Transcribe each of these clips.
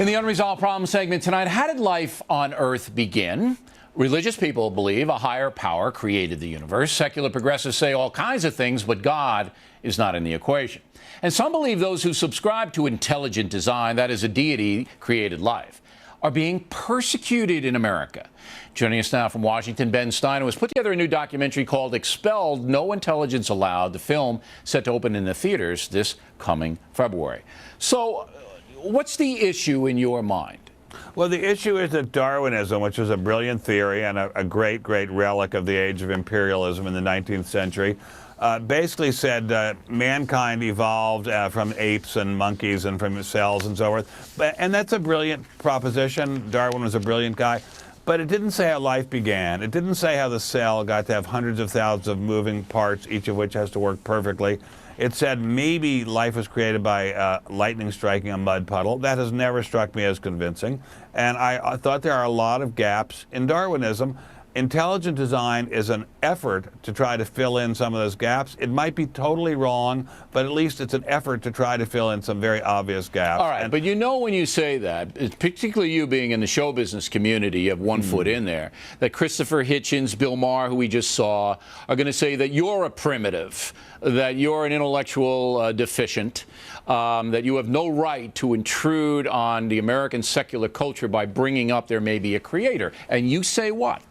In the Unresolved Problem segment tonight, how did life on Earth begin? Religious people believe a higher power created the universe. Secular progressives say all kinds of things, but God is not in the equation. And some believe those who subscribe to intelligent design, that is, a deity created life, are being persecuted in America. Joining us now from Washington, Ben Stein, who has put together a new documentary called Expelled, No Intelligence Allowed, the film set to open in the theaters this coming February. So, what's the issue in your mind? Well, the issue is that Darwinism, which was a brilliant theory and a great, great relic of the age of imperialism in the 19th century, basically said mankind evolved from apes and monkeys and from cells and so forth. And that's a brilliant proposition. Darwin was a brilliant guy. But it didn't say how life began. It didn't say how the cell got to have hundreds of thousands of moving parts, each of which has to work perfectly. It said maybe life was created by lightning striking a mud puddle. That has never struck me as convincing. And I thought there are a lot of gaps in Darwinism. Intelligent design is an effort to try to fill in some of those gaps. It might be totally wrong, but at least it's an effort to try to fill in some very obvious gaps. All right, but you know when you say that, particularly you being in the show business community, you have one foot in there, that Christopher Hitchens, Bill Maher, who we just saw, are going to say that you're a primitive, that you're an intellectual deficient, that you have no right to intrude on the American secular culture by bringing up there may be a creator. And you say what?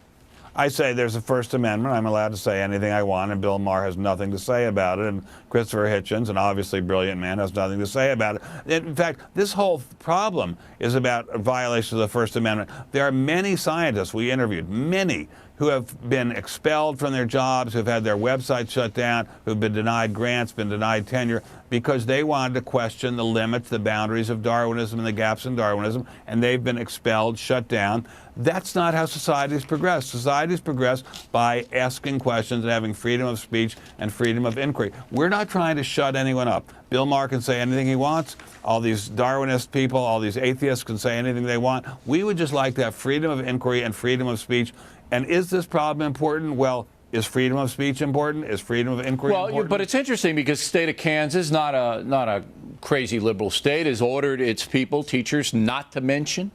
I say there's a First Amendment. I'm allowed to say anything I want, and Bill Maher has nothing to say about it. And Christopher Hitchens, an obviously brilliant man, has nothing to say about it. In fact, this whole problem is about a violation of the First Amendment. There are many scientists we interviewed, many, who have been expelled from their jobs, who've had their websites shut down, who've been denied grants, been denied tenure, because they wanted to question the limits, the boundaries of Darwinism and the gaps in Darwinism, and they've been expelled, shut down. That's not how societies progress. Societies progress by asking questions and having freedom of speech and freedom of inquiry. We're not trying to shut anyone up. Bill Maher can say anything he wants. All these Darwinist people, all these atheists can say anything they want. We would just like to have freedom of inquiry and freedom of speech. And is this problem important? Well, is freedom of speech important? Is freedom of inquiry important? But it's interesting because the state of Kansas, not a crazy liberal state, has ordered its people, teachers, not to mention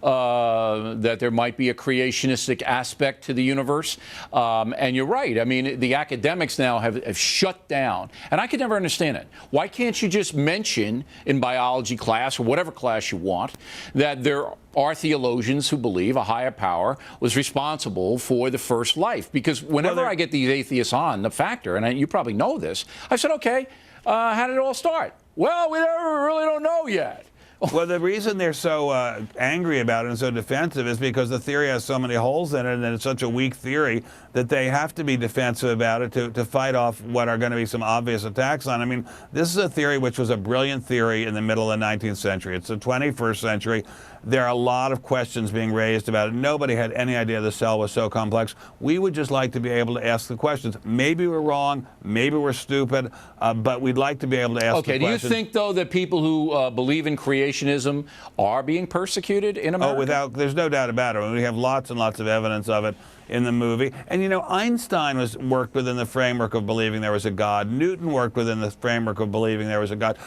that there might be a creationistic aspect to the universe. And you're right. I mean, the academics now have shut down. And I could never understand it. Why can't you just mention in biology class or whatever class you want that there are theologians who believe a higher power was responsible for the first life? Because whenever I get these atheists on the factor, and you probably know this, I said, okay, how did it all start? Well, we really don't know yet. Well, the reason they're so angry about it and so defensive is because the theory has so many holes in it, and it's such a weak theory that they have to be defensive about it to fight off what are going to be some obvious attacks on it. I mean, this is a theory which was a brilliant theory in the middle of the 19th century. It's the 21st century. There are a lot of questions being raised about it. Nobody had any idea the cell was so complex. We would just like to be able to ask the questions. Maybe we're wrong, maybe we're stupid, but we'd like to be able to ask the questions. Okay, do you think, though, that people who believe in creationism are being persecuted in America? Oh, there's no doubt about it. We have lots and lots of evidence of it in the movie. And, you know, Einstein worked within the framework of believing there was a God. Newton worked within the framework of believing there was a God.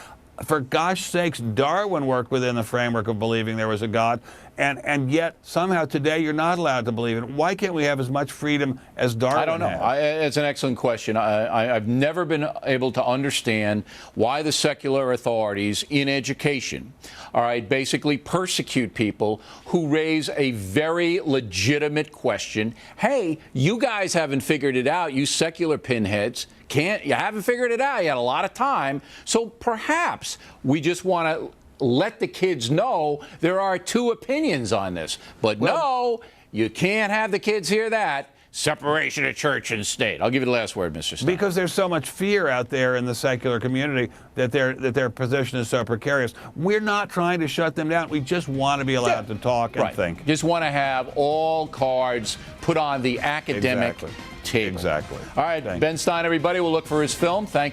For gosh sakes, Darwin worked within the framework of believing there was a God, and yet somehow today you're not allowed to believe it. Why can't we have as much freedom as Darwin had? I don't know. It's an excellent question. I've never been able to understand why the secular authorities in education, all right, basically persecute people who raise a very legitimate question. Hey, you guys haven't figured it out, you secular pinheads. You haven't figured it out. You had a lot of time. So perhaps we just want to let the kids know there are two opinions on this. But no, you can't have the kids hear that. Separation of church and state. I'll give you the last word, Mr. Stein. Because there's so much fear out there in the secular community that their position is so precarious. We're not trying to shut them down. We just want to be allowed to talk and think. Just want to have all cards put on the academic table. Exactly. All right, Ben Stein, everybody. We'll look for his film. Thank you.